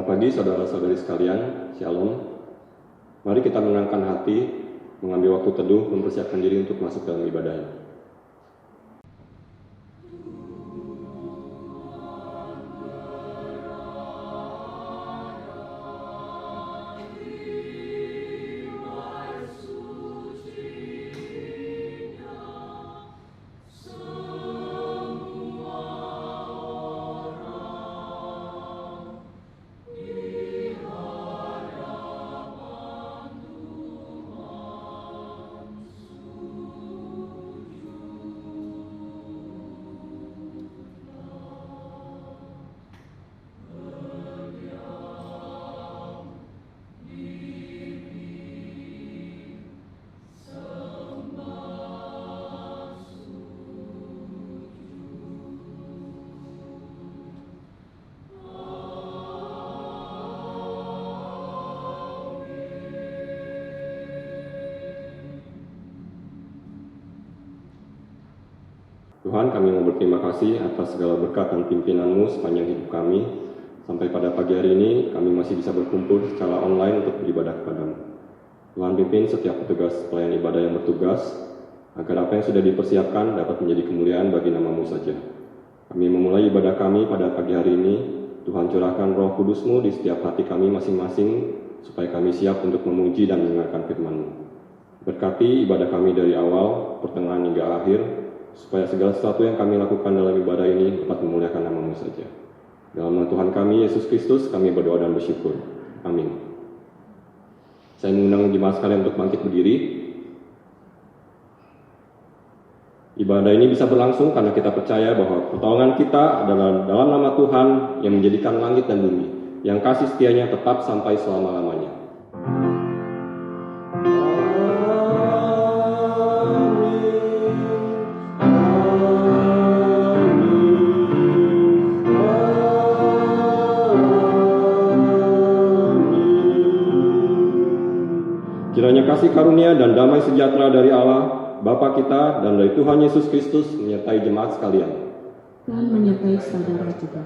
Selamat pagi saudara-saudari sekalian, Shalom. Mari kita menenangkan hati, mengambil waktu teduh, mempersiapkan diri untuk masuk dalam ibadah. Tuhan, kami mau berterima kasih atas segala berkat dan pimpinan-Mu sepanjang hidup kami. Sampai pada pagi hari ini, kami masih bisa berkumpul secara online untuk beribadah kepada-Mu. Tuhan, pimpin setiap petugas pelayan ibadah yang bertugas, agar apa yang sudah dipersiapkan dapat menjadi kemuliaan bagi nama-Mu saja. Kami memulai ibadah kami pada pagi hari ini. Tuhan, curahkan Roh Kudus-Mu di setiap hati kami masing-masing, supaya kami siap untuk memuji dan mendengarkan firman-Mu. Berkati ibadah kami dari awal, pertengahan hingga akhir, supaya segala sesuatu yang kami lakukan dalam ibadah ini dapat memuliakan nama-Mu saja. Dalam nama Tuhan kami, Yesus Kristus, kami berdoa dan bersyukur. Amin. Saya mengundang jemaat sekalian untuk bangkit berdiri. Ibadah ini bisa berlangsung karena kita percaya bahwa pertolongan kita adalah dalam nama Tuhan yang menjadikan langit dan bumi, yang kasih setianya tetap sampai selama-lamanya. Kiranya kasih karunia dan damai sejahtera dari Allah, Bapa kita, dan dari Tuhan Yesus Kristus menyertai jemaat sekalian. Dan menyertai saudara juga.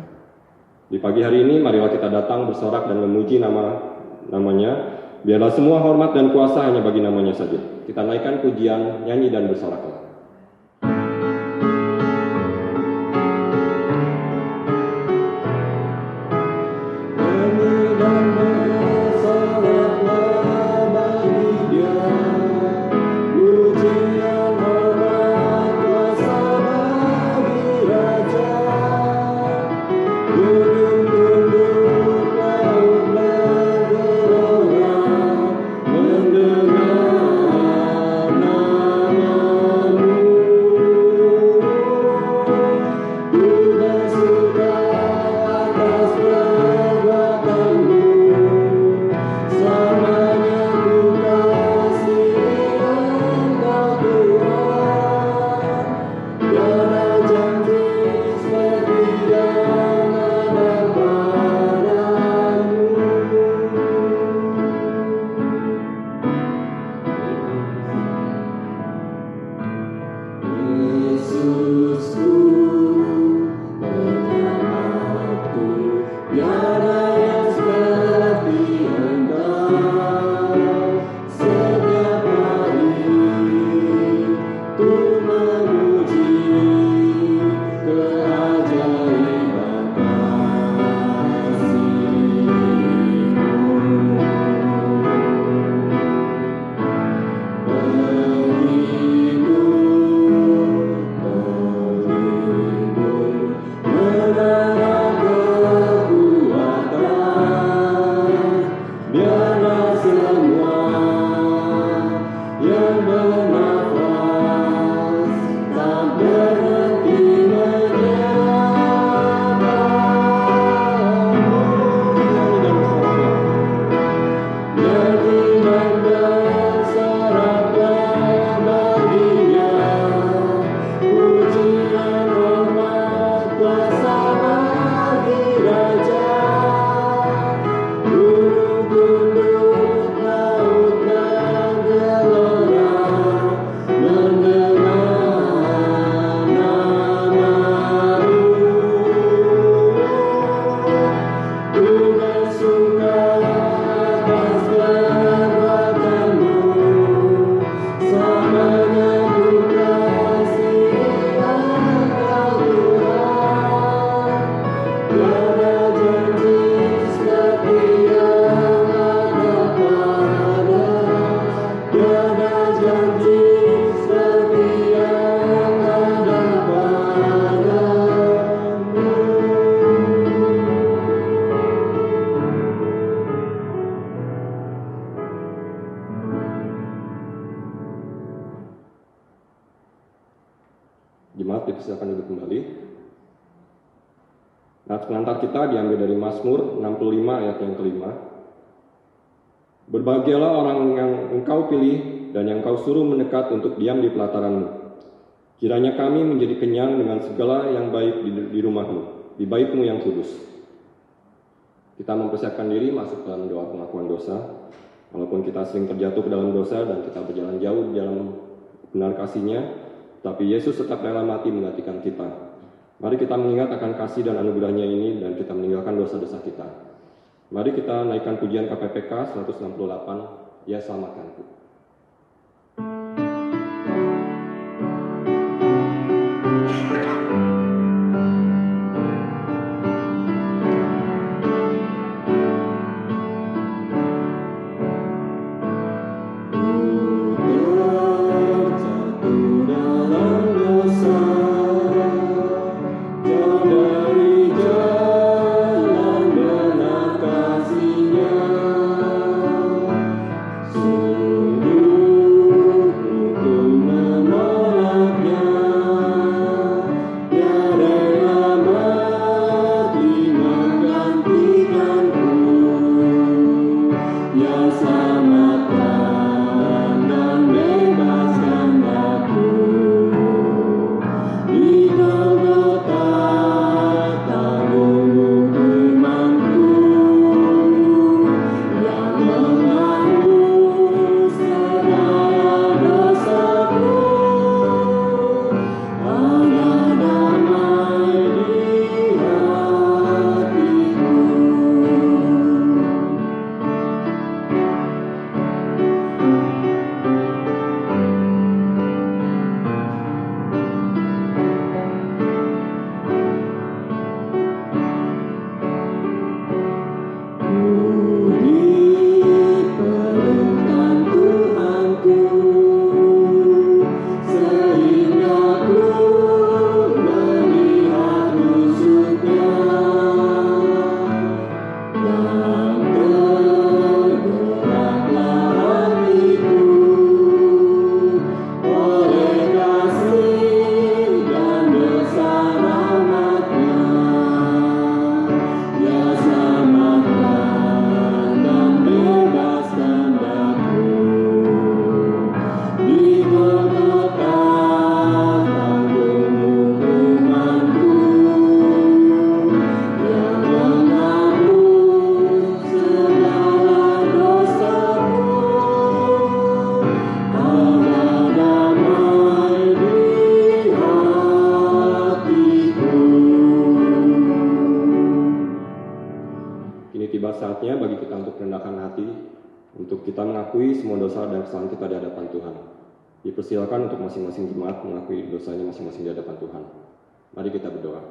Di pagi hari ini, marilah kita datang bersorak dan memuji namanya. Biarlah semua hormat dan kuasa hanya bagi namanya saja. Kita naikkan pujian, nyanyi dan bersoraklah. Jemaat dipersilakan duduk kembali. Nats pengantar kita diambil dari Mazmur 65 ayat yang kelima. Berbahagialah orang yang engkau pilih dan yang kau suruh mendekat untuk diam di pelataranmu. Kiranya kami menjadi kenyang dengan segala yang baik di rumahmu, di baitmu yang kudus. Kita mempersiapkan diri masuk dalam doa pengakuan dosa. Walaupun kita sering terjatuh ke dalam dosa dan kita berjalan jauh di dalam benar kasih-Nya, tapi Yesus tetap rela mati menggantikan kita. Mari kita mengingat akan kasih dan anugerah-Nya ini dan kita meninggalkan dosa-dosa kita. Mari kita naikkan pujian KPPK 168, Ya Selamatkanku. Saatnya bagi kita untuk merendahkan hati, untuk kita mengakui semua dosa dan kesalahan kita di hadapan Tuhan. Dipersilakan untuk masing-masing jemaat mengakui dosanya masing-masing di hadapan Tuhan. Mari kita berdoa.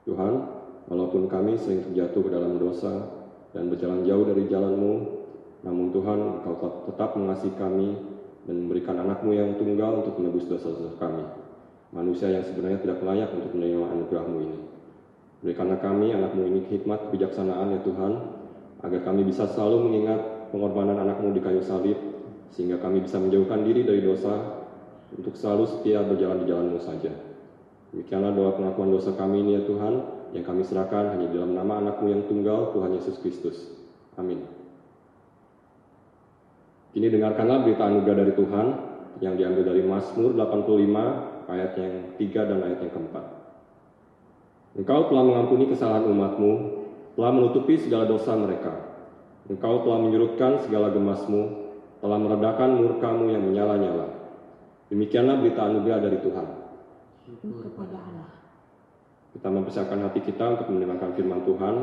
Tuhan, walaupun kami sering terjatuh ke dalam dosa dan berjalan jauh dari jalan-Mu, namun Tuhan, Engkau tetap mengasihi kami dan memberikan anak-Mu yang tunggal untuk menebus dosa-dosa kami. Manusia yang sebenarnya tidak layak untuk menerima anugerah-Mu ini. Berikanlah kami, anak-Mu ini, hikmat kebijaksanaan ya Tuhan, agar kami bisa selalu mengingat pengorbanan anak-Mu di kayu salib, sehingga kami bisa menjauhkan diri dari dosa untuk selalu setia berjalan di jalan-Mu saja. Demikianlah doa pengakuan dosa kami ini ya Tuhan, yang kami serahkan hanya dalam nama anak-Mu yang tunggal, Tuhan Yesus Kristus. Amin. Kini dengarkanlah berita anugerah dari Tuhan yang diambil dari Mazmur 85 ayat yang 3 dan ayat yang keempat. Engkau telah mengampuni kesalahan umat-Mu, telah menutupi segala dosa mereka. Engkau telah menyurutkan segala gemas-Mu, telah meredakan murka-Mu yang menyala-nyala. Demikianlah berita anugerah dari Tuhan. Kepada Allah. Kita mempersiapkan hati kita untuk mendengarkan firman Tuhan.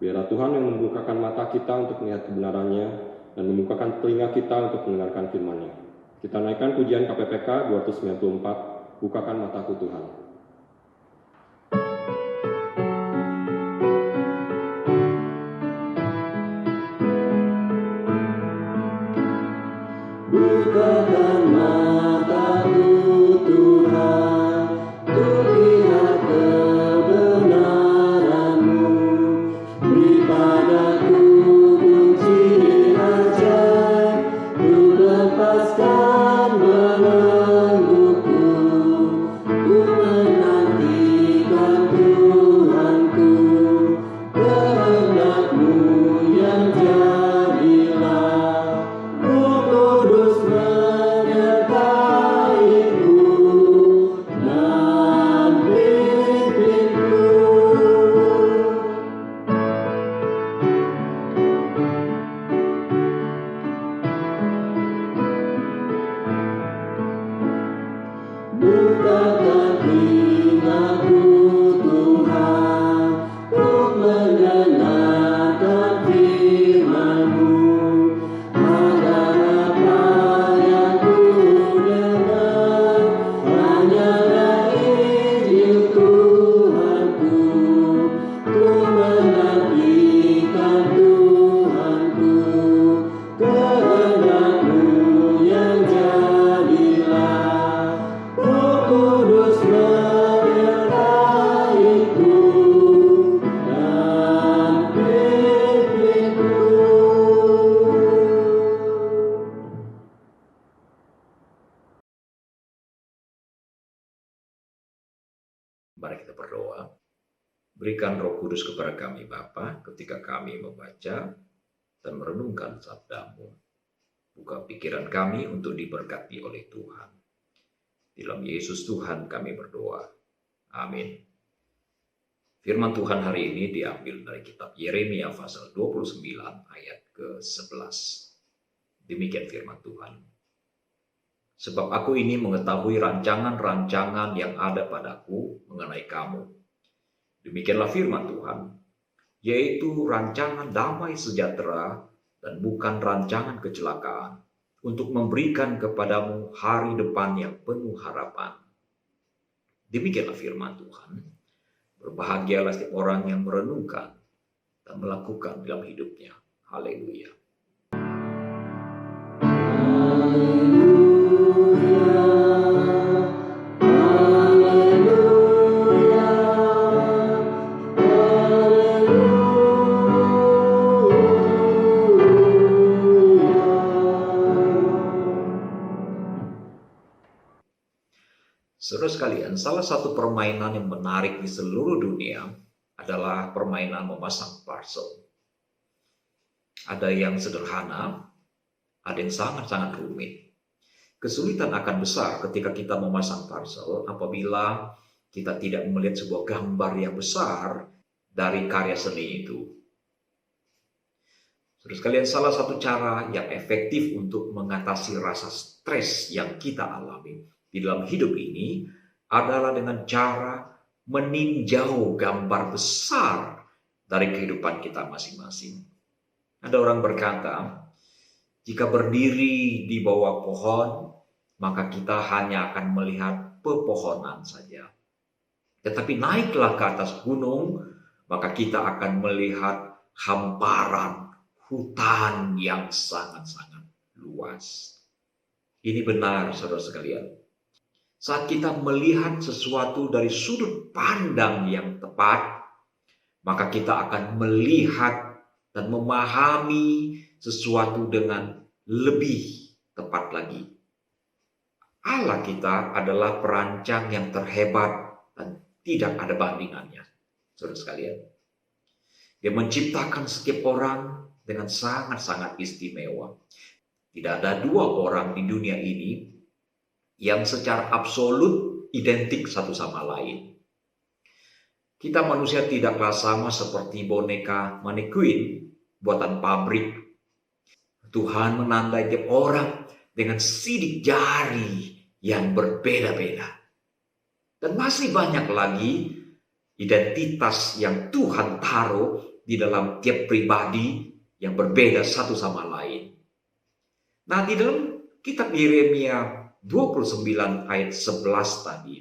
Biarlah Tuhan yang membukakan mata kita untuk melihat kebenarannya dan membukakan telinga kita untuk mendengarkan firman-Nya. Kita naikkan pujian KPPK 294, Bukakan Mataku Tuhan. Bukakan mataku Tuhan. lepaskan belengguku, ku menantikan Tuhanku, kehendak-Mu yang jadilah. Roh Kudus menyertaiku dan pimpinku. Bukakan telingaku Tuhan, untuk mendengarkan firman-Mu, agar apa yang ku dengar hanyalah Injil Tuhanku. Ku menantikan Tuhanku, kehendak-Mu yang jadilah. Roh Kudus menyertaiku dan pimpinku. Mari kita berdoa. Berikan Roh Kudus kepada kami Bapa ketika kami membaca dan merenungkan sabda-Mu. Buka pikiran kami untuk diberkati oleh Tuhan. Di dalam Yesus Tuhan kami berdoa. Amin. Firman Tuhan hari ini diambil dari kitab Yeremia pasal 29 ayat ke-11. Demikian firman Tuhan. Sebab aku ini mengetahui rancangan-rancangan yang ada padaku mengenai kamu. Demikianlah firman Tuhan, yaitu rancangan damai sejahtera dan bukan rancangan kecelakaan, untuk memberikan kepadamu hari depan yang penuh harapan. Demikianlah firman Tuhan. Berbahagialah setiap orang yang merenungkan dan melakukan dalam hidupnya. Haleluya. Saudara sekalian, salah satu permainan yang menarik di seluruh dunia adalah permainan memasang parcel. Ada yang sederhana, ada yang sangat-sangat rumit. Kesulitan akan besar ketika kita memasang parcel apabila kita tidak melihat sebuah gambar yang besar dari karya seni itu. Saudara sekalian, salah satu cara yang efektif untuk mengatasi rasa stres yang kita alami di dalam hidup ini adalah dengan cara meninjau gambar besar dari kehidupan kita masing-masing. Ada orang berkata, jika berdiri di bawah pohon, maka kita hanya akan melihat pepohonan saja. Tetapi naiklah ke atas gunung, maka kita akan melihat hamparan hutan yang sangat-sangat luas. Ini benar, saudara sekalian. Saat kita melihat sesuatu dari sudut pandang yang tepat, maka kita akan melihat dan memahami sesuatu dengan lebih tepat lagi. Allah kita adalah perancang yang terhebat dan tidak ada bandingannya, saudara sekalian. Dia menciptakan setiap orang dengan sangat-sangat istimewa. Tidak ada dua orang di dunia ini yang secara absolut identik satu sama lain. Kita manusia tidaklah sama seperti boneka mannequin buatan pabrik. Tuhan menandai tiap orang dengan sidik jari yang berbeda-beda. Dan masih banyak lagi identitas yang Tuhan taruh di dalam tiap pribadi yang berbeda satu sama lain. Nah, di dalam kitab Yeremia 29 ayat 11 tadi,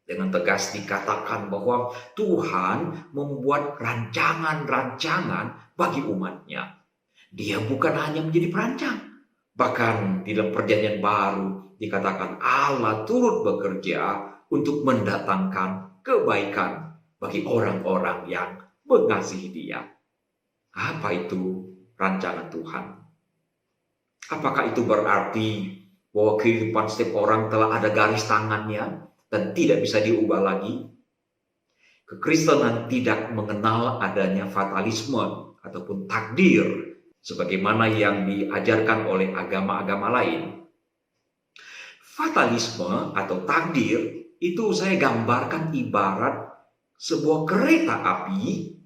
dengan tegas dikatakan bahwa Tuhan membuat rancangan-rancangan bagi umatnya. Dia bukan hanya menjadi perancang. Bahkan di dalam perjanjian baru dikatakan Allah turut bekerja untuk mendatangkan kebaikan bagi orang-orang yang mengasihi Dia. Apa itu rancangan Tuhan? Apakah itu berarti bahwa kehidupan setiap orang telah ada garis tangannya dan tidak bisa diubah lagi? Kekristenan tidak mengenal adanya fatalisme ataupun takdir sebagaimana yang diajarkan oleh agama-agama lain. Fatalisme atau takdir itu saya gambarkan ibarat sebuah kereta api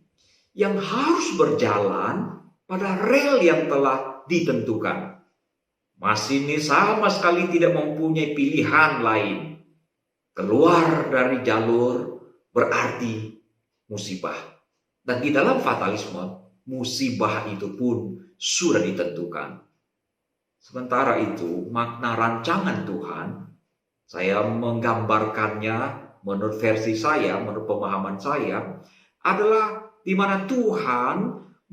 yang harus berjalan pada rel yang telah ditentukan. Masinis sama sekali tidak mempunyai pilihan lain. Keluar dari jalur berarti musibah. Dan di dalam fatalisme, musibah itu pun sudah ditentukan. Sementara itu, makna rancangan Tuhan, saya menggambarkannya menurut versi saya, menurut pemahaman saya, adalah di mana Tuhan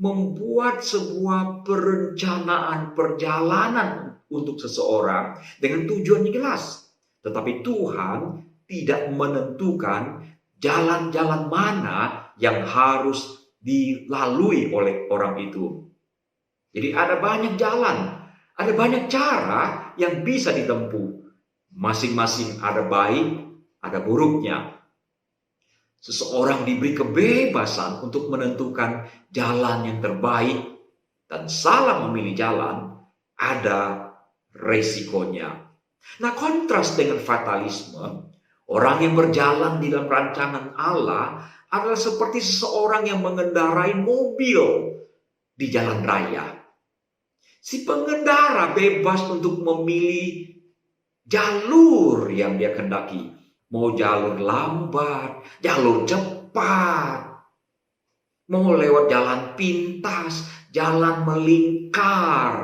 membuat sebuah perencanaan perjalanan untuk seseorang dengan tujuan yang jelas. Tetapi Tuhan tidak menentukan jalan-jalan mana yang harus dilalui oleh orang itu. Jadi ada banyak jalan, ada banyak cara yang bisa ditempuh. Masing-masing ada baik, ada buruknya. Seseorang diberi kebebasan untuk menentukan jalan yang terbaik, dan salah memilih jalan ada resikonya. Nah, kontras dengan fatalisme, orang yang berjalan di dalam rancangan Allah adalah seperti seseorang yang mengendarai mobil di jalan raya. Si pengendara bebas untuk memilih jalur yang dia kehendaki. Mau jalur lambat, jalur cepat, mau lewat jalan pintas, jalan melingkar,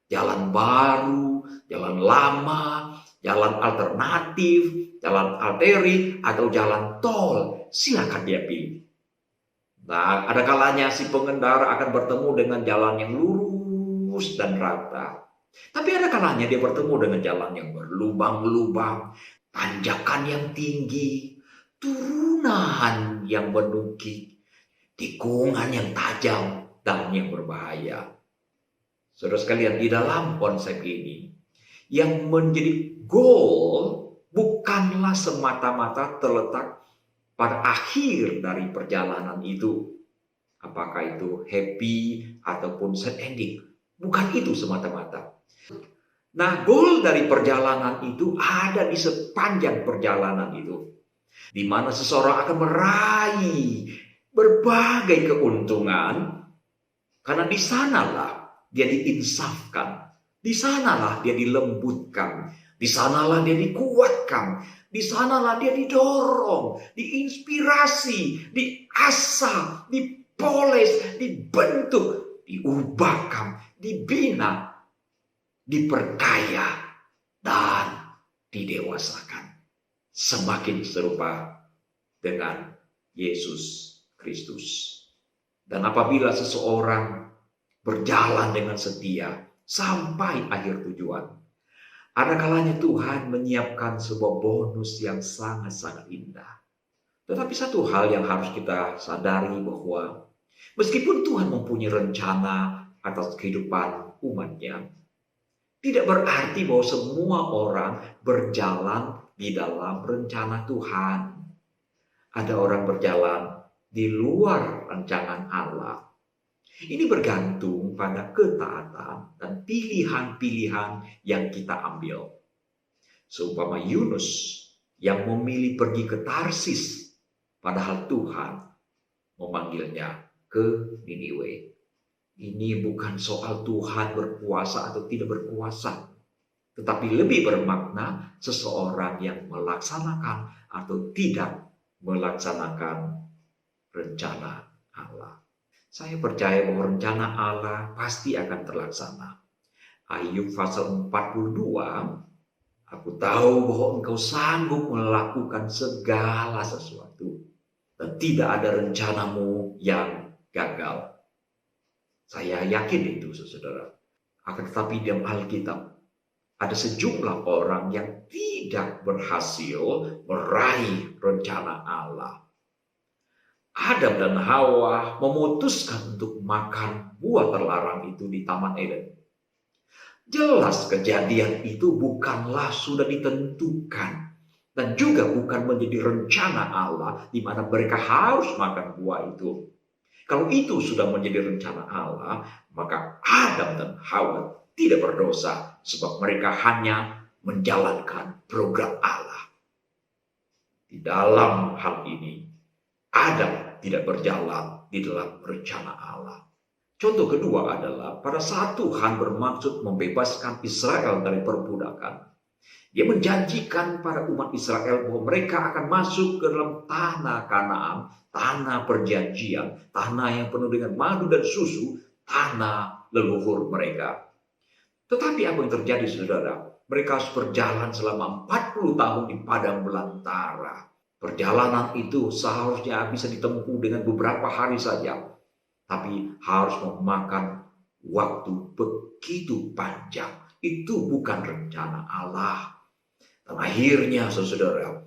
jalan baru, jalan lama, jalan alternatif, jalan arteri, atau jalan tol. Silakan dia pilih. Nah, ada kalanya si pengendara akan bertemu dengan jalan yang lurus dan rata. Tapi ada kalanya dia bertemu dengan jalan yang berlubang-lubang, tanjakan yang tinggi, turunan yang menukik, tikungan yang tajam, dan yang berbahaya. Saudara sekalian, di dalam konsep ini, yang menjadi goal bukanlah semata-mata terletak pada akhir dari perjalanan itu. Apakah itu happy ataupun sad ending. Bukan itu semata-mata. Nah, goal dari perjalanan itu ada di sepanjang perjalanan itu. Di mana seseorang akan meraih berbagai keuntungan. Karena di sanalah dia diinsafkan. Di sanalah dia dilembutkan. Di sanalah dia dikuatkan. Di sanalah dia didorong, diinspirasi, diasah, dipoles, dibentuk, diubahkan, dibina, diperkaya, dan didewasakan. Semakin serupa dengan Yesus Kristus. Dan apabila seseorang berjalan dengan setia sampai akhir tujuan, ada kalanya Tuhan menyiapkan sebuah bonus yang sangat-sangat indah. Tetapi satu hal yang harus kita sadari bahwa meskipun Tuhan mempunyai rencana atas kehidupan umatnya, tidak berarti bahwa semua orang berjalan di dalam rencana Tuhan. Ada orang berjalan di luar rancangan Allah. Ini bergantung pada ketaatan dan pilihan-pilihan yang kita ambil. Seumpama Yunus yang memilih pergi ke Tarsis, padahal Tuhan memanggilnya ke Niniwe. Ini bukan soal Tuhan berkuasa atau tidak berkuasa, tetapi lebih bermakna seseorang yang melaksanakan atau tidak melaksanakan rencana Allah. Saya percaya bahwa rencana Allah pasti akan terlaksana. Ayub pasal 42, aku tahu bahwa engkau sanggup melakukan segala sesuatu, dan tidak ada rencanamu yang gagal. Saya yakin itu, saudara. Akan tetapi di dalam Alkitab, ada sejumlah orang yang tidak berhasil meraih rencana Allah. Adam dan Hawa memutuskan untuk makan buah terlarang itu di Taman Eden. Jelas kejadian itu bukanlah sudah ditentukan. Dan juga bukan menjadi rencana Allah di mana mereka harus makan buah itu. Kalau itu sudah menjadi rencana Allah, maka Adam dan Hawa tidak berdosa sebab mereka hanya menjalankan program Allah. Di dalam hal ini, Adam tidak berjalan di dalam rencana Allah. Contoh kedua adalah pada saat Tuhan bermaksud membebaskan Israel dari perbudakan, Dia menjanjikan pada umat Israel bahwa mereka akan masuk ke dalam tanah Kanaan, tanah perjanjian, tanah yang penuh dengan madu dan susu, tanah leluhur mereka. Tetapi apa yang terjadi, saudara? Mereka harus berjalan selama 40 tahun di padang belantara. Perjalanan itu seharusnya bisa ditempuh dengan beberapa hari saja, tapi harus memakan waktu begitu panjang. Itu bukan rencana Allah. Dan akhirnya, saudara,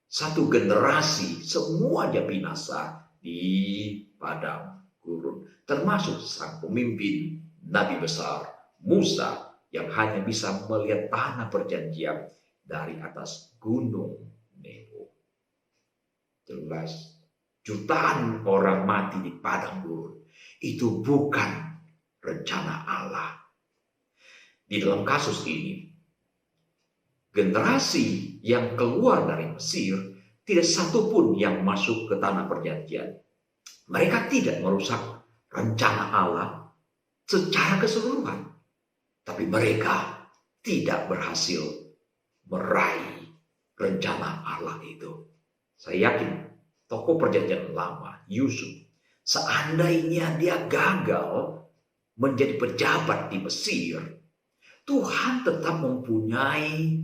satu generasi semuanya binasa di padang gurun. Termasuk sang pemimpin Nabi besar Musa yang hanya bisa melihat tanah perjanjian dari atas gunung Nebo. Jelas, jutaan orang mati di padang gurun. Itu bukan rencana Allah. Di dalam kasus ini, generasi yang keluar dari Mesir, tidak satu pun yang masuk ke tanah perjanjian. Mereka tidak merusak rencana Allah secara keseluruhan. Tapi mereka tidak berhasil meraih rencana Allah itu. Saya yakin tokoh perjanjian lama, Yusuf, seandainya dia gagal menjadi pejabat di Mesir, Tuhan tetap mempunyai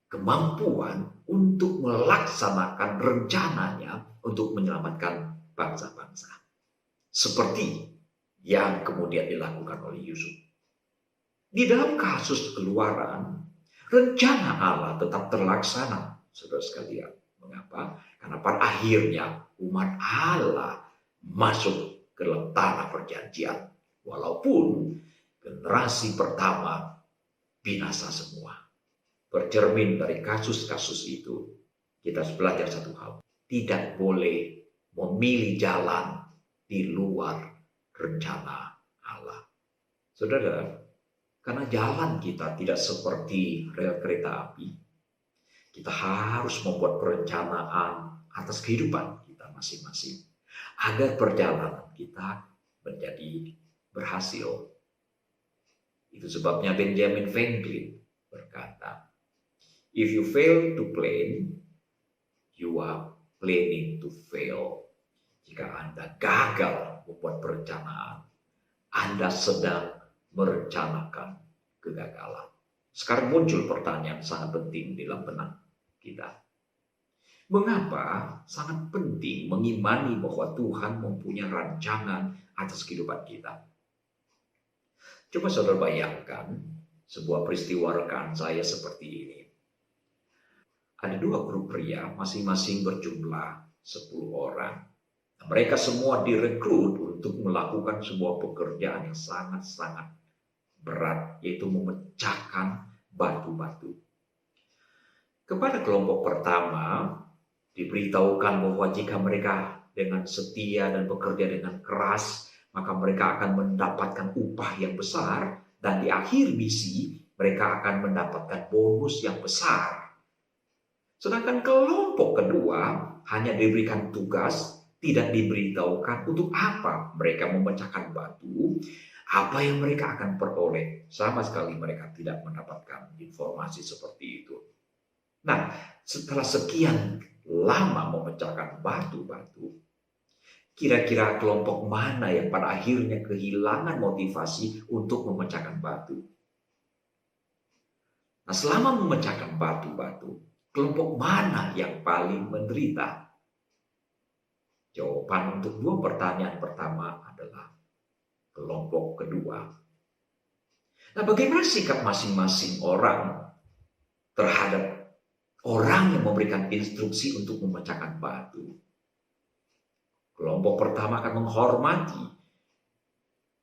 kemampuan untuk melaksanakan rencananya untuk menyelamatkan bangsa-bangsa. Seperti yang kemudian dilakukan oleh Yusuf. Di dalam kasus Keluaran, rencana Allah tetap terlaksana, saudara sekalian. Mengapa? Karena pada akhirnya umat Allah masuk ke dalam tanah perjanjian. Walaupun generasi pertama binasa semua. Bercermin dari kasus-kasus itu, kita harus belajar satu hal. Tidak boleh memilih jalan di luar rencana Allah. Saudara, karena jalan kita tidak seperti rel kereta api, kita harus membuat perencanaan atas kehidupan kita masing-masing. Agar perjalanan kita menjadi berhasil. Itu sebabnya Benjamin Franklin berkata, "If you fail to plan, you are planning to fail." Jika Anda gagal membuat perencanaan, Anda sedang merencanakan kegagalan. Sekarang muncul pertanyaan sangat penting di dalam benak kita. Mengapa sangat penting mengimani bahwa Tuhan mempunyai rancangan atas kehidupan kita? Coba saudara bayangkan sebuah peristiwa rekan saya seperti ini. Ada dua grup pria, masing-masing berjumlah 10 orang. Mereka semua direkrut untuk melakukan sebuah pekerjaan yang sangat-sangat berat, yaitu memecahkan batu-batu. Kepada kelompok pertama, diberitahukan bahwa jika mereka dengan setia dan bekerja dengan keras, maka mereka akan mendapatkan upah yang besar, dan di akhir misi, mereka akan mendapatkan bonus yang besar. Sedangkan kelompok kedua hanya diberikan tugas, tidak diberitahukan untuk apa mereka memecahkan batu, apa yang mereka akan peroleh. Sama sekali mereka tidak mendapatkan informasi seperti itu. Nah, setelah sekian lama memecahkan batu-batu, kira-kira kelompok mana yang pada akhirnya kehilangan motivasi untuk memecahkan batu? Nah, selama memecahkan batu-batu, kelompok mana yang paling menderita? Jawaban untuk dua pertanyaan pertama adalah kelompok kedua. Nah, bagaimana sikap masing-masing orang terhadap orang yang memberikan instruksi untuk memecahkan batu? Kelompok pertama akan menghormati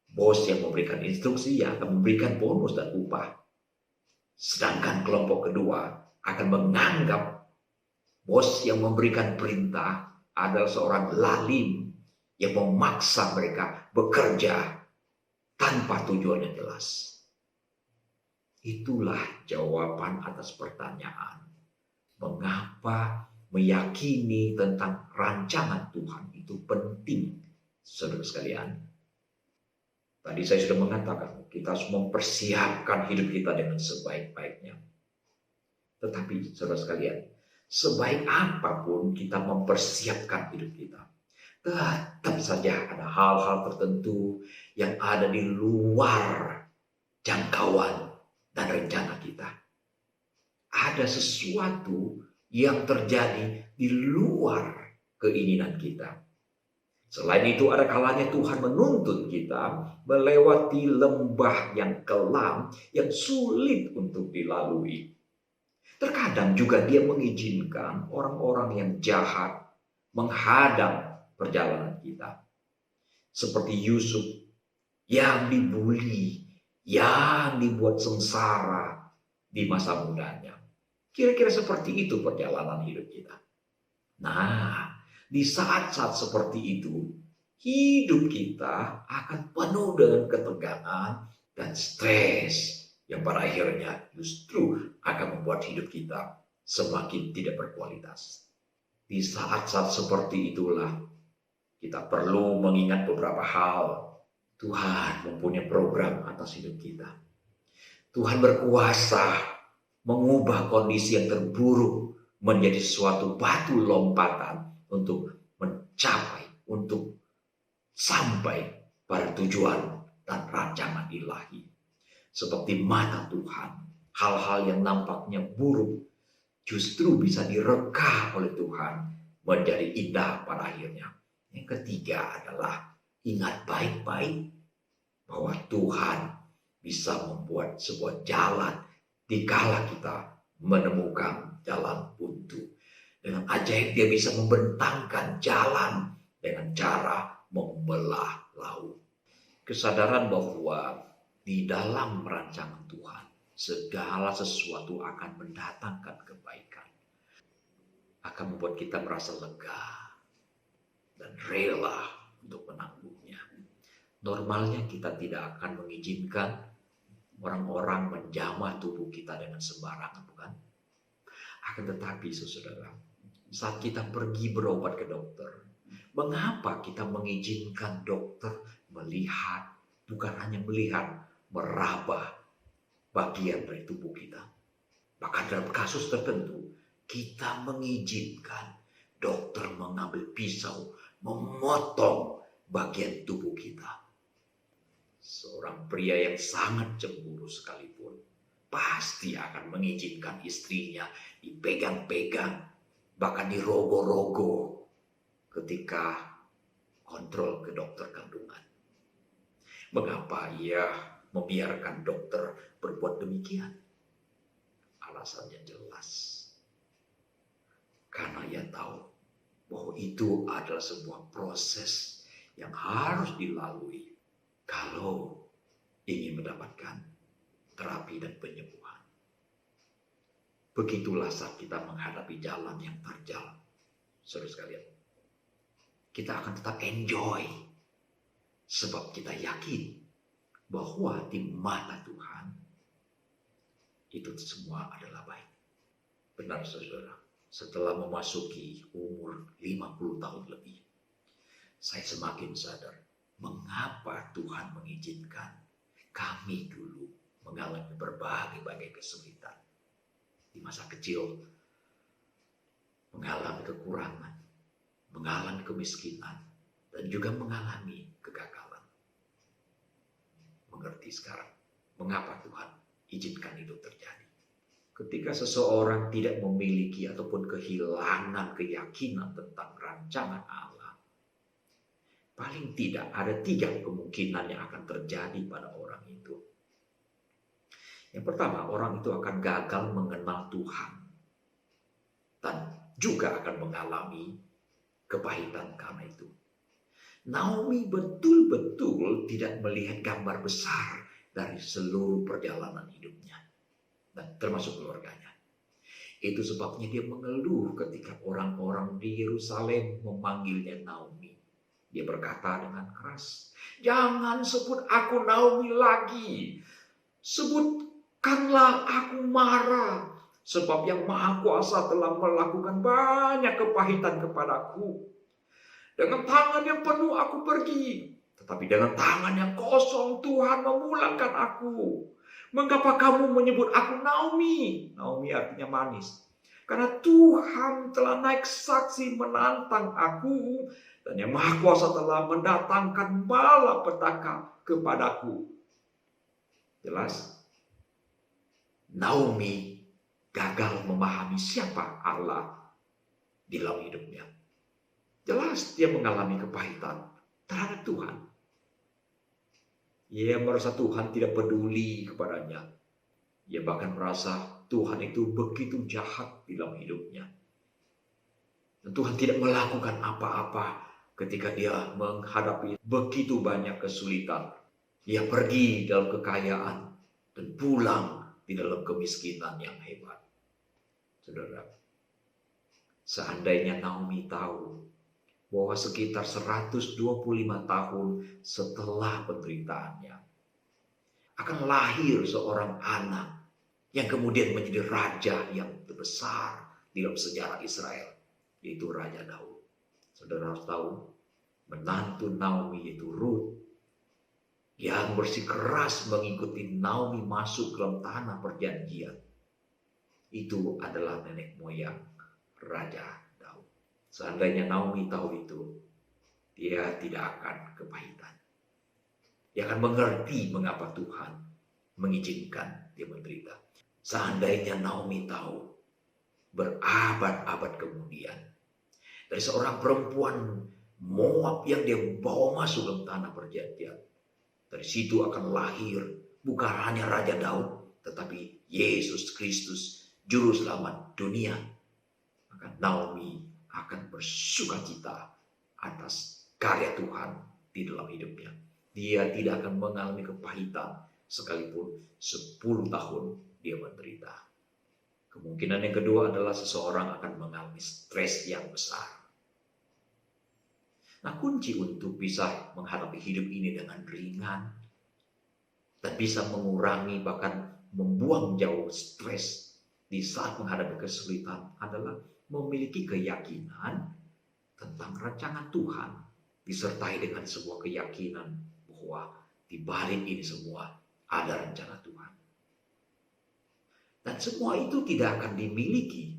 Bos yang memberikan instruksi yang akan memberikan bonus dan upah. Sedangkan kelompok kedua akan menganggap bos yang memberikan perintah adalah seorang lalim yang memaksa mereka bekerja tanpa tujuan yang jelas. Itulah jawaban atas pertanyaan, mengapa meyakini tentang rancangan Tuhan itu penting, saudara sekalian. Tadi saya sudah mengatakan, kita harus mempersiapkan hidup kita dengan sebaik-baiknya. Tetapi saudara sekalian, sebaik apapun kita mempersiapkan hidup kita, tetap saja ada hal-hal tertentu yang ada di luar jangkauan dan rencana kita. Ada sesuatu yang terjadi di luar keinginan kita. Selain itu, ada kalanya Tuhan menuntut kita melewati lembah yang kelam, yang sulit untuk dilalui. Terkadang juga Dia mengizinkan orang-orang yang jahat menghadang perjalanan kita. Seperti Yusuf yang dibuli, yang dibuat sengsara di masa mudanya. Kira-kira seperti itu perjalanan hidup kita. Nah, di saat-saat seperti itu, hidup kita akan penuh dengan ketegangan dan stres yang pada akhirnya justru akan membuat hidup kita semakin tidak berkualitas. Di saat-saat seperti itulah kita perlu mengingat beberapa hal. Tuhan mempunyai program atas hidup kita. Tuhan berkuasa mengubah kondisi yang terburuk menjadi suatu batu lompatan untuk mencapai, untuk sampai pada tujuan dan rancangan ilahi. Seperti mata Tuhan, hal-hal yang nampaknya buruk justru bisa direka oleh Tuhan menjadi indah pada akhirnya. Yang ketiga adalah ingat baik-baik bahwa Tuhan bisa membuat sebuah jalan dikala kita menemukan jalan buntu. Dengan ajaib Dia bisa membentangkan jalan dengan cara membelah laut. Kesadaran bahwa di dalam rancangan Tuhan segala sesuatu akan mendatangkan kebaikan, akan membuat kita merasa lega dan rela untuk menanggungnya. Normalnya kita tidak akan mengizinkan orang-orang menjamah tubuh kita dengan sembarangan, bukan? Akan tetapi, saudara, saat kita pergi berobat ke dokter, mengapa kita mengizinkan dokter melihat, bukan hanya melihat, meraba bagian dari tubuh kita? Bahkan dalam kasus tertentu, kita mengizinkan dokter mengambil pisau, memotong bagian tubuh kita. Seorang pria yang sangat cemburu sekalipun pasti akan mengizinkan istrinya dipegang-pegang, bahkan dirogoh-rogoh ketika kontrol ke dokter kandungan. Mengapa ia membiarkan dokter berbuat demikian? Alasannya jelas. Karena ia tahu bahwa itu adalah sebuah proses yang harus dilalui kalau ingin mendapatkan terapi dan penyembuhan. Begitulah saat kita menghadapi jalan yang terjal, saudara sekalian. Kita akan tetap enjoy, sebab kita yakin bahwa di mata Tuhan itu semua adalah baik. Benar, saudara, setelah memasuki umur 50 tahun lebih, saya semakin sadar mengapa Tuhan mengizinkan kami dulu mengalami berbagai kesulitan. Di masa kecil, mengalami kekurangan, mengalami kemiskinan, dan juga mengalami kegagalan. Mengerti sekarang mengapa Tuhan izinkan itu terjadi. Ketika seseorang tidak memiliki ataupun kehilangan keyakinan tentang rancangan Allah, paling tidak ada 3 kemungkinan yang akan terjadi pada orang itu. Yang pertama, orang itu akan gagal mengenal Tuhan dan juga akan mengalami kepahitan karena itu. Naomi betul-betul tidak melihat gambar besar dari seluruh perjalanan hidupnya, dan termasuk keluarganya. Itu sebabnya dia mengeluh ketika orang-orang di Yerusalem memanggilnya Naomi. Dia berkata dengan keras, "Jangan sebut aku Naomi lagi. Sebutkanlah aku Mara. Sebab yang Maha Kuasa telah melakukan banyak kepahitan kepadaku. Dengan tangan yang penuh aku pergi, tetapi dengan tangan yang kosong Tuhan memulangkan aku. Mengapa kamu menyebut aku Naomi?" Naomi artinya manis. "Karena Tuhan telah naik saksi menantang aku, dan yang Maha Kuasa telah mendatangkan malapetaka kepadaku." Jelas, Naomi gagal memahami siapa Allah di dalam hidupnya. Jelas dia mengalami kepahitan terhadap Tuhan. Ia merasa Tuhan tidak peduli kepadanya. Ia bahkan merasa Tuhan itu begitu jahat di dalam hidupnya. Dan Tuhan tidak melakukan apa-apa ketika dia menghadapi begitu banyak kesulitan. Ia pergi dalam kekayaan dan pulang di dalam kemiskinan yang hebat. Saudara, seandainya Naomi tahu bahwa sekitar 125 tahun setelah penderitaannya akan lahir seorang anak yang kemudian menjadi raja yang terbesar di dalam sejarah Israel, yaitu Raja Daud. Saudara harus tahu, menantu Naomi yaitu Ruth yang bersikeras mengikuti Naomi masuk ke dalam tanah perjanjian, itu adalah nenek moyang Raja Daud. Seandainya Naomi tahu itu, dia tidak akan kepahitan. Dia akan mengerti mengapa Tuhan mengizinkan dia menderita. Seandainya Naomi tahu, berabad-abad kemudian, dari seorang perempuan Moab yang dia bawa masuk dalam tanah perjanjian, dari situ akan lahir bukan hanya Raja Daud, tetapi Yesus Kristus, Juru Selamat dunia. Maka Naomi akan bersukacita atas karya Tuhan di dalam hidupnya. Dia tidak akan mengalami kepahitan sekalipun 10 tahun dia menderita. Kemungkinan yang kedua adalah seseorang akan mengalami stres yang besar. Nah, kunci untuk bisa menghadapi hidup ini dengan ringan dan bisa mengurangi bahkan membuang jauh stres di saat menghadapi kesulitan adalah memiliki keyakinan tentang rancangan Tuhan, disertai dengan sebuah keyakinan bahwa di balik ini semua ada rencana Tuhan. Dan semua itu tidak akan dimiliki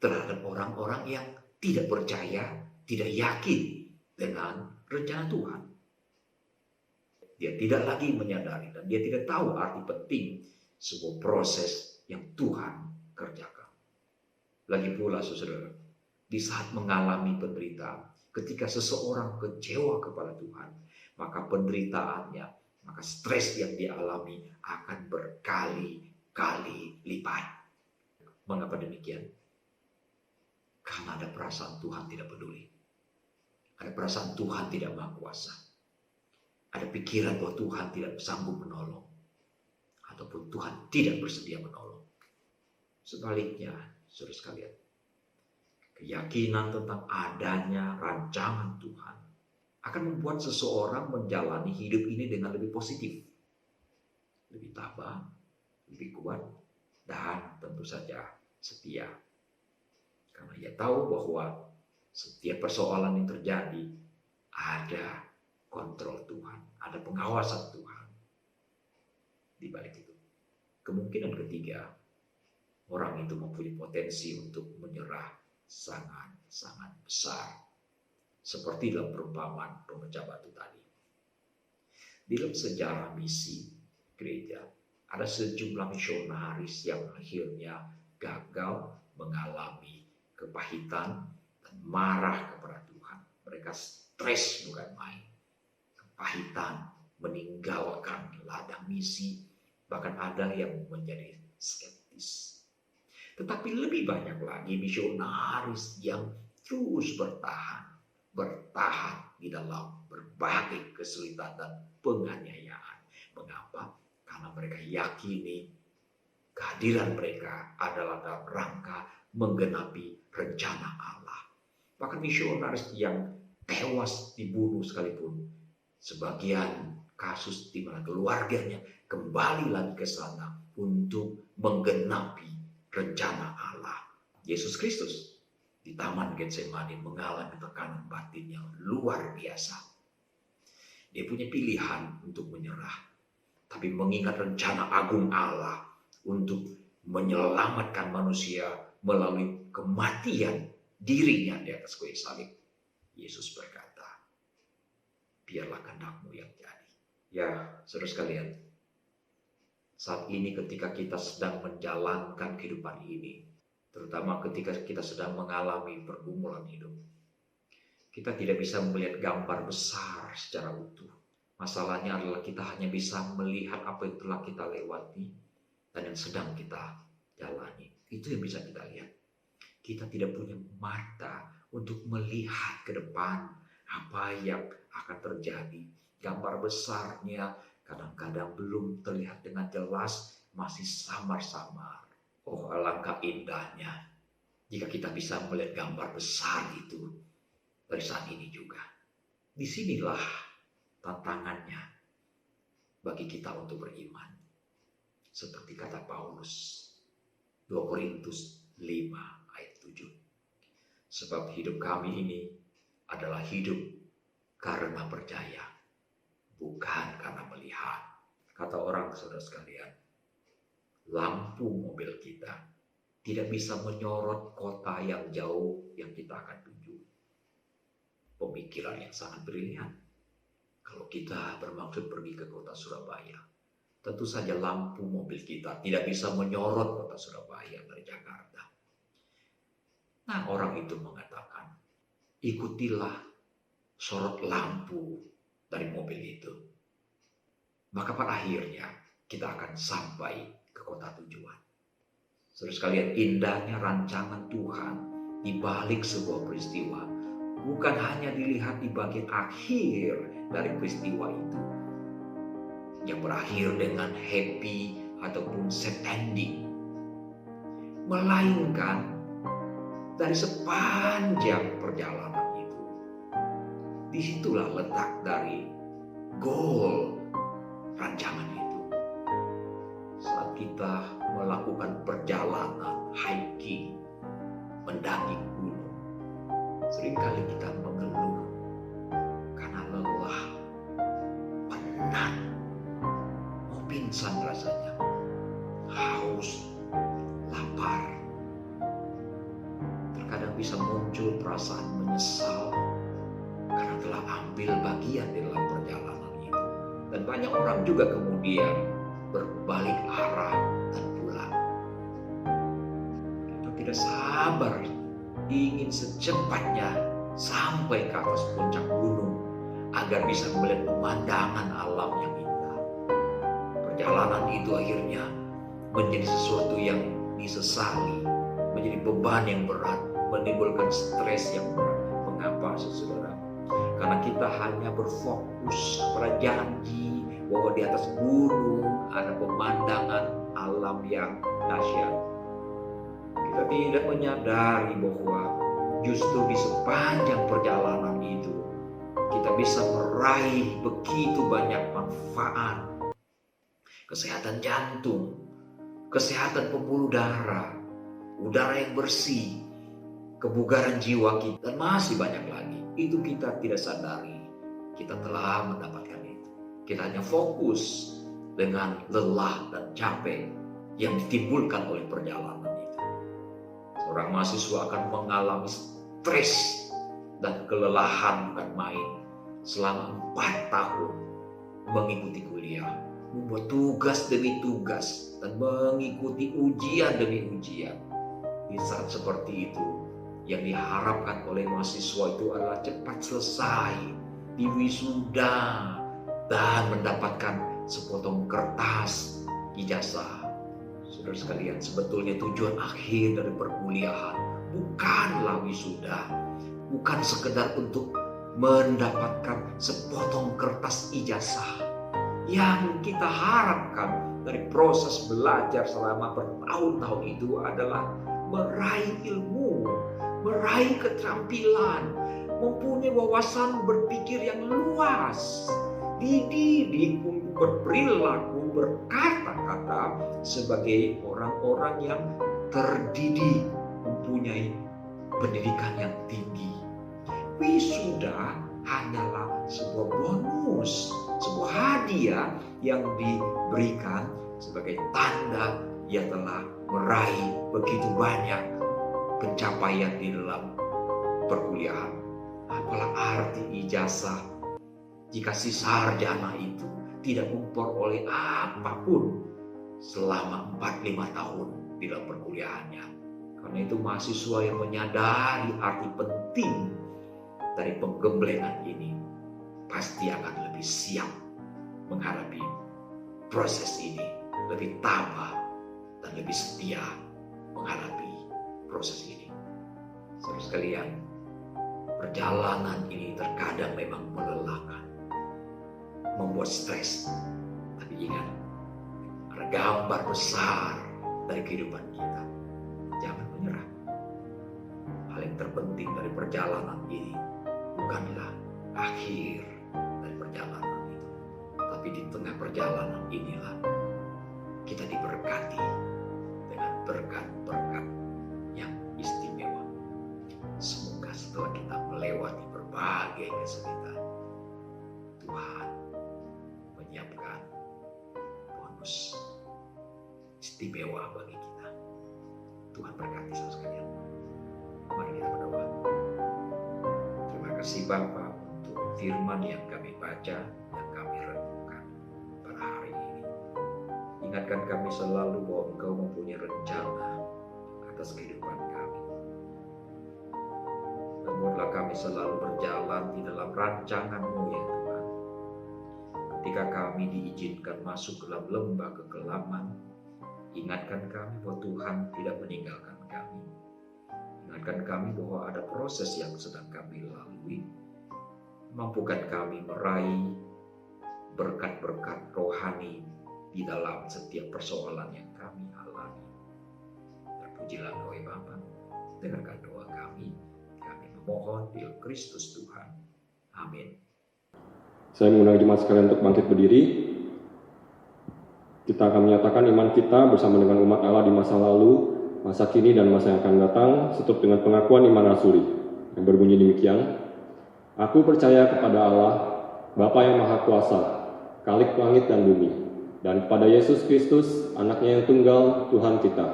terhadap orang-orang yang tidak percaya, tidak yakin dengan rencana Tuhan. Dia tidak lagi menyadari dan dia tidak tahu arti penting sebuah proses yang Tuhan kerjakan. Lagi pula saudara, di saat mengalami penderitaan, ketika seseorang kecewa kepada Tuhan, maka penderitaannya, maka stres yang dialami akan berkali-kali lipat. Mengapa demikian? Karena ada perasaan Tuhan tidak peduli. Ada perasaan Tuhan tidak maha kuasa. Ada pikiran bahwa Tuhan tidak sanggup menolong. Ataupun Tuhan tidak bersedia menolong. Sebaliknya, saudara sekalian, keyakinan tentang adanya rancangan Tuhan akan membuat seseorang menjalani hidup ini dengan lebih positif, lebih tabah, lebih kuat, dan tentu saja setia. Karena ia tahu bahwa setiap persoalan yang terjadi ada kontrol Tuhan, ada pengawasan Tuhan di balik itu. Kemungkinan ketiga, orang itu mempunyai potensi untuk menyerah sangat-sangat besar. Seperti dalam perumpamaan pemecah batu tadi. Di dalam sejarah misi gereja, ada sejumlah misionaris yang akhirnya gagal, mengalami kepahitan dan marah kepada Tuhan. Mereka stres bukan main. Kepahitan, meninggalkan ladang misi, bahkan ada yang menjadi skeptis. Tetapi lebih banyak lagi misionaris yang terus bertahan di dalam berbagai kesulitan dan penganiayaan. Mengapa? Karena mereka yakini kehadiran mereka adalah dalam rangka menggenapi rencana Allah. Bahkan misionaris yang tewas dibunuh sekalipun, sebagian kasus di mana keluarganya kembali lagi ke sana untuk menggenapi rencana Allah. Yesus Kristus di Taman Getsemani mengalami tekanan batin yang luar biasa. Dia punya pilihan untuk menyerah, tapi mengingat rencana agung Allah untuk menyelamatkan manusia melalui kematian dirinya di atas kayu salib, Yesus berkata, biarlah kehendak-Mu yang jadi. Ya, saudara sekalian, saat ini ketika kita sedang menjalankan kehidupan ini, terutama ketika kita sedang mengalami pergumulan hidup, kita tidak bisa melihat gambar besar secara utuh. Masalahnya adalah kita hanya bisa melihat apa yang telah kita lewati dan yang sedang kita jalani. Itu yang bisa kita lihat. Kita tidak punya mata untuk melihat ke depan apa yang akan terjadi. Gambar besarnya kadang-kadang belum terlihat dengan jelas, masih samar-samar. Oh, alangkah indahnya jika kita bisa melihat gambar besar itu dari saat ini juga. Disinilah tantangannya bagi kita untuk beriman. Seperti kata Paulus, 2 Korintus 5 ayat 7. Sebab hidup kami ini adalah hidup karena percaya, bukan karena melihat. Kata orang, saudara sekalian, lampu mobil kita tidak bisa menyorot kota yang jauh yang kita akan tuju. Pemikiran yang sangat brilian. Kalau kita bermaksud pergi ke kota Surabaya, tentu saja lampu mobil kita tidak bisa menyorot kota Surabaya dari Jakarta. Nah, orang itu mengatakan, ikutilah sorot lampu dari mobil itu. Maka pada akhirnya kita akan sampai ke kota tujuan. Saudara sekalian, indahnya rancangan Tuhan di balik sebuah peristiwa bukan hanya dilihat di bagian akhir dari peristiwa itu, yang berakhir dengan happy ataupun sad ending, melainkan dari sepanjang perjalanan itu. Disitulah letak dari goal rancangan itu. Saat kita melakukan perjalanan hiking, mendaki gunung, seringkali kita mengeluh karena lelah, penat, mau pingsan rasanya, haus, lapar. Terkadang bisa muncul perasaan menyesal karena telah ambil bagian di dalam perjalanan itu. Dan banyak orang juga kemudian berbalik arah dan pulang. Kita tidak sabar ingin secepatnya sampai ke atas puncak gunung agar bisa melihat pemandangan alam yang indah. Perjalanan itu akhirnya menjadi sesuatu yang disesali, menjadi beban yang berat, menimbulkan stres yang berat. Mengapa, saudara? Karena kita hanya berfokus pada janji bahwa di atas gunung ada pemandangan alam yang dahsyat. Kita tidak menyadari bahwa justru di sepanjang perjalanan itu kita bisa meraih begitu banyak manfaat. Kesehatan jantung, kesehatan pembuluh darah, udara yang bersih, kebugaran jiwa kita, dan masih banyak lagi. Itu kita tidak sadari. Kita telah mendapatkan itu. Kita hanya fokus dengan lelah dan capek yang ditimbulkan oleh perjalanan itu. Seorang mahasiswa akan mengalami stres dan kelelahan bukan main selama 4 tahun mengikuti kuliah, membuat tugas demi tugas, dan mengikuti ujian demi ujian. Di saat seperti itu, yang diharapkan oleh mahasiswa itu adalah cepat selesai, diwisuda, dan mendapatkan sepotong kertas ijazah. Saudara sekalian, sebetulnya tujuan akhir dari perkuliahan bukanlah wisuda, bukan sekedar untuk mendapatkan sepotong kertas ijazah yang kita harapkan dari proses belajar selama bertahun-tahun itu adalah meraih ilmu, meraih keterampilan, mempunyai wawasan berpikir yang luas, dididik untuk berperilaku, berkata-kata sebagai orang-orang yang terdidik, mempunyai pendidikan yang tinggi. Wisuda hanyalah sebuah bonus, sebuah hadiah yang diberikan sebagai tanda ia telah meraih begitu banyak pencapaian di dalam perkuliahan. Apalah arti ijazah jika si sarjana itu tidak memperoleh apapun selama 4-5 tahun di dalam perkuliahannya. Karena itu mahasiswa yang menyadari arti penting dari penggemblengan ini pasti akan lebih siap menghadapi proses ini, lebih tabah dan lebih setia menghadapi proses ini. Saudara sekalian, perjalanan ini terkadang memang melelahkan, membuat stres. Tapi ingat, ada gambar besar dari kehidupan kita. Jangan menyerah. Hal yang terpenting dari perjalanan ini bukanlah akhir dari perjalanan itu, tapi di tengah perjalanan inilah kita diberkati dengan berkat-berkat yang istimewa. Semoga setelah kita melewati berbagai kesulitan, Tuhan menyiapkan bonus istimewa bagi kita. Tuhan berkati saudara sekalian. Mari kita berdoa. Terima kasih Bapa untuk firman yang kami baca, yang kami renungkan pada hari ini. Ingatkan kami selalu bahwa Engkau mempunyai rencana atas kehidupan kami. Namunlah kami selalu berjalan di dalam rancangan-Mu ya Tuhan. Ketika kami diizinkan masuk dalam lembah kekelaman, ingatkan kami bahwa Tuhan tidak meninggalkan kami. Ingatkan kami bahwa ada proses yang sedang kami lalui. Mampukan kami meraih berkat-berkat rohani di dalam setiap persoalan yang kami alami. Terpujilah Engkau ya Bapa. Dengarkan doa kami. Kami memohon di Kristus Tuhan. Amin. Saya mengundang jemaat sekalian untuk bangkit berdiri. Kita akan menyatakan iman kita bersama dengan umat Allah di masa lalu, masa kini, dan masa yang akan datang, seturut dengan pengakuan iman rasuli yang berbunyi demikian. Aku percaya kepada Allah, Bapa yang Maha Kuasa, Khalik langit dan bumi, dan kepada Yesus Kristus, anaknya yang tunggal, Tuhan kita,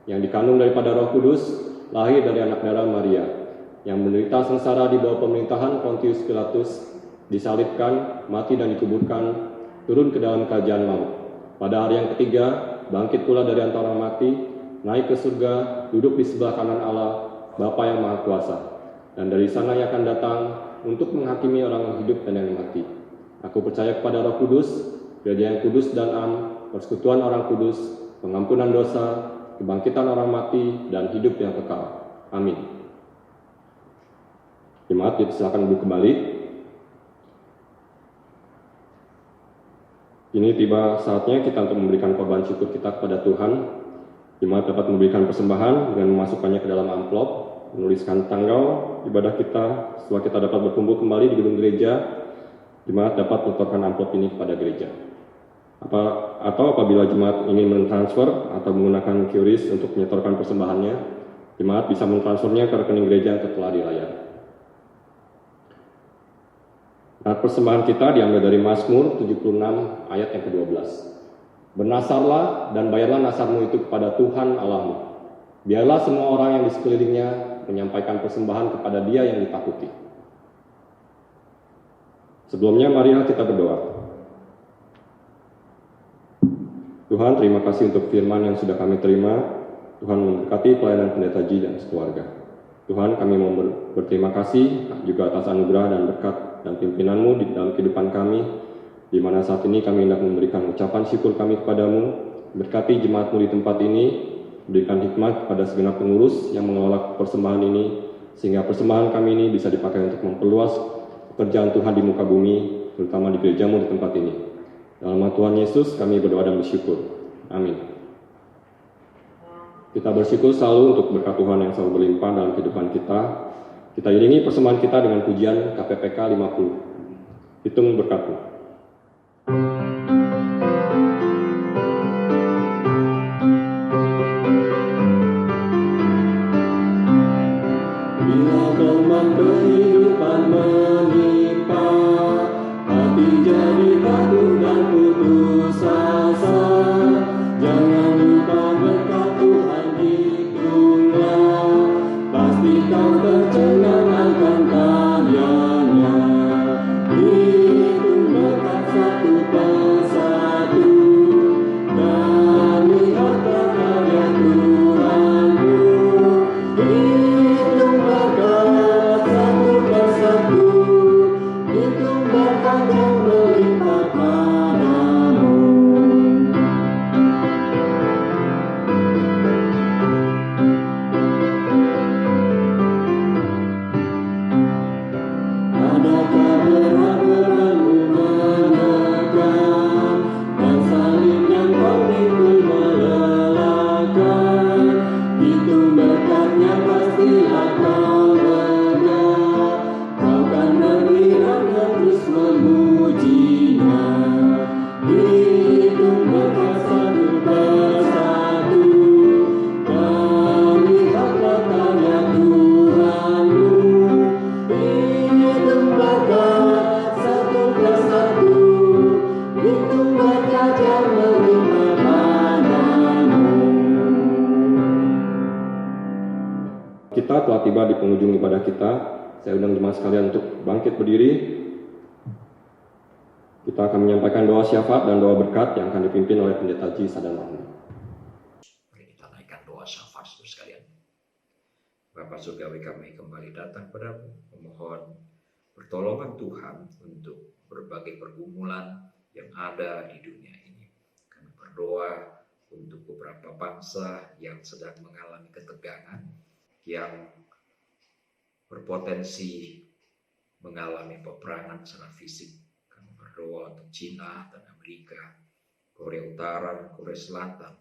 yang dikandung daripada Roh Kudus, lahir dari anak darah Maria, yang menderita sengsara di bawah pemerintahan Pontius Pilatus, disalibkan, mati dan dikuburkan, turun ke dalam kerajaan maut. Pada hari yang ketiga, bangkit pula dari antara orang mati, naik ke surga, duduk di sebelah kanan Allah, Bapa yang Maha Kuasa. Dan dari sana ia akan datang untuk menghakimi orang yang hidup dan yang mati. Aku percaya kepada Roh Kudus, gereja yang kudus dan am, persekutuan orang kudus, pengampunan dosa, kebangkitan orang mati, dan hidup yang kekal. Amin. Jemaat, silakan duduk kembali. Ini tiba saatnya kita untuk memberikan korban syukur kita kepada Tuhan. Jemaat dapat memberikan persembahan dengan memasukkannya ke dalam amplop, menuliskan tanggal ibadah kita. Setelah kita dapat berkumpul kembali di gedung gereja, jemaat dapat menyetorkan amplop ini kepada gereja. Atau apabila jemaat ingin mentransfer atau menggunakan QRIS untuk menyetorkan persembahannya, jemaat bisa mentransfernya ke rekening gereja yang tertera di layar. Nah, persembahan kita diambil dari Mazmur 76 ayat yang ke-12. Bernasarlah dan bayarlah nasarmu itu kepada Tuhan Allahmu. Biarlah semua orang yang di sekelilingnya menyampaikan persembahan kepada Dia yang ditakuti. Sebelumnya marilah kita berdoa. Tuhan, terima kasih untuk firman yang sudah kami terima. Tuhan memberkati pelayanan pendeta Ji dan sekeluarga. Tuhan, kami mau berterima kasih juga atas anugerah dan berkat dan pimpinan-Mu di dalam kehidupan kami, di mana saat ini kami hendak memberikan ucapan syukur kami kepadamu. Berkati jemaat-Mu di tempat ini, berikan hikmat kepada segenap pengurus yang mengelola persembahan ini, sehingga persembahan kami ini bisa dipakai untuk memperluas pekerjaan Tuhan di muka bumi, terutama di gerejamu di tempat ini. Dalam nama Tuhan Yesus kami berdoa dan bersyukur. Amin. Kita bersyukur selalu untuk berkat Tuhan yang selalu berlimpah dalam kehidupan kita. Kita iringi persembahan kita dengan pujian KPPK 50. Hitung berkatmu. Bila gelombang kehidupan menimpa, hati jadi takut dan putus asa. Jangan lupa berkat Tuhan hitunglah, pasti kau tercengang akan karyanya. Hitung berkat satu persatu, dan lihatlah karya Tuhanmu. Hitung berkat satu persatu, hitung berkat yang melimpah padamu. Adakah berat-beratmu menekan, dan salib yang kau pikul melelahkan? Hitung berkatnya pastilah kau lega, kau kan bergerak dan terus memujinya. Hitung berkat satu persatu, dan lihatlah karya Tuhanmu. Hitung berkat satu persatu, hitung berkat yang melimpah padamu. Kita telah tiba di penghujung ibadah kita. Saya undang jemaat sekalian untuk bangkit berdiri. Kita akan menyampaikan doa syafaat dan doa berkat yang akan dipimpin oleh Pendeta Ji Sadan Mahmud. Mari kita naikkan doa syafaat saudara sekalian. Bapa surgawi, kami kembali datang padamu memohon pertolongan Tuhan untuk berbagai pergumulan yang ada di dunia ini. Kami berdoa untuk beberapa bangsa yang sedang mengalami ketegangan, yang berpotensi mengalami peperangan secara fisik. Kami berdoa untuk Cina dan Amerika, Korea Utara dan Korea Selatan,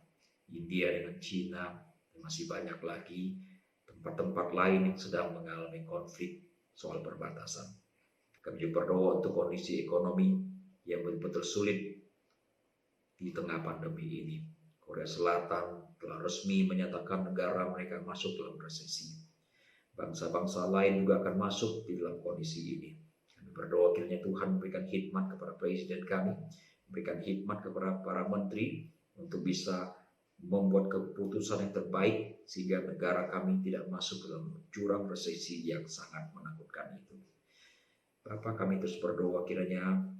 India dengan Cina, dan masih banyak lagi tempat-tempat lain yang sedang mengalami konflik soal perbatasan. Kami juga berdoa untuk kondisi ekonomi yang betul-betul sulit di tengah pandemi ini. Korea Selatan telah resmi menyatakan negara mereka masuk dalam resesi. Bangsa-bangsa lain juga akan masuk di dalam kondisi ini. Kami berdoa kiranya Tuhan memberikan hikmat kepada presiden kami, memberikan hikmat kepada para menteri untuk bisa membuat keputusan yang terbaik sehingga negara kami tidak masuk dalam jurang resesi yang sangat menakutkan itu. Bapa, kami terus berdoa kiranya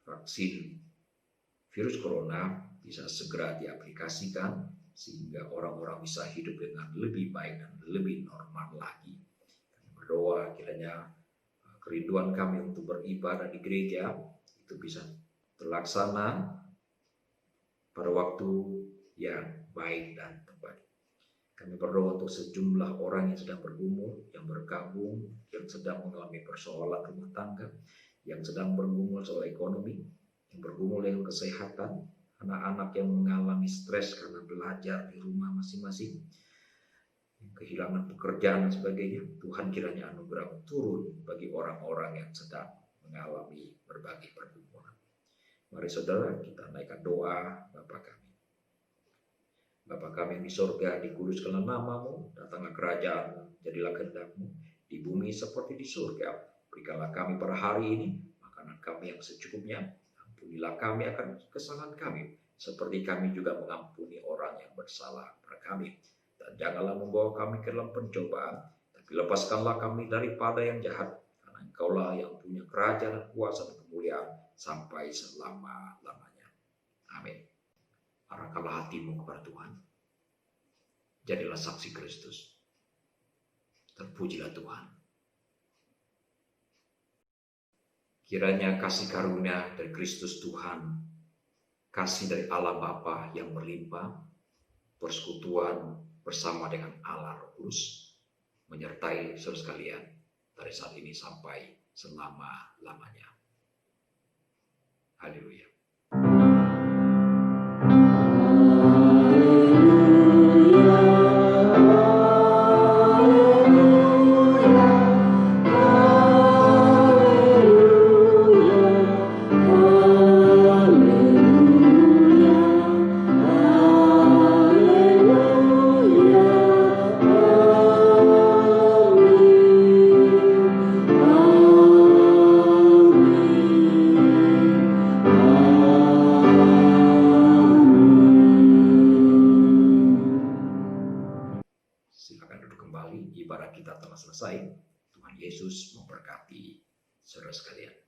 vaksin virus corona bisa segera diaplikasikan sehingga orang-orang bisa hidup dengan lebih baik dan lebih normal lagi. Kami berdoa kiranya kerinduan kami untuk beribadah di gereja itu bisa terlaksana pada waktu yang baik dan tepat. Kami berdoa untuk sejumlah orang yang sedang bergumul, yang bergabung, yang sedang mengalami persoalan rumah tangga, yang sedang bergumul soal ekonomi, yang bergumul dengan kesehatan, anak-anak yang mengalami stres karena belajar di rumah masing-masing, kehilangan pekerjaan dan sebagainya. Tuhan kiranya anugerah turun bagi orang-orang yang sedang mengalami berbagai pergumulan. Mari saudara, kita naikkan doa Bapa kami. Bapa kami yang di sorga, dikuduskanlah namamu, datanglah kerajaanmu, jadilah kehendakmu di bumi seperti di surga. Berikanlah kami pada hari ini makanan kami yang secukupnya. Ampunilah kami akan kesalahan kami, seperti kami juga mengampuni orang yang bersalah kepada kami. Dan janganlah membawa kami ke dalam pencobaan, tapi lepaskanlah kami daripada yang jahat. Karena Engkaulah yang punya kerajaan dan kuasa dan kemuliaan sampai selama-lamanya. Amin. Arahkanlah hatimu kepada Tuhan. Jadilah saksi Kristus. Terpujilah Tuhan. Kiranya kasih karunia dari Kristus Tuhan, kasih dari Allah Bapa yang berlimpah, persekutuan bersama dengan Allah Roh Kudus, menyertai saudara sekalian dari saat ini sampai selama-lamanya. Haleluya. Silakan duduk kembali, ibadah kita telah selesai. Tuhan Yesus memberkati saudara sekalian.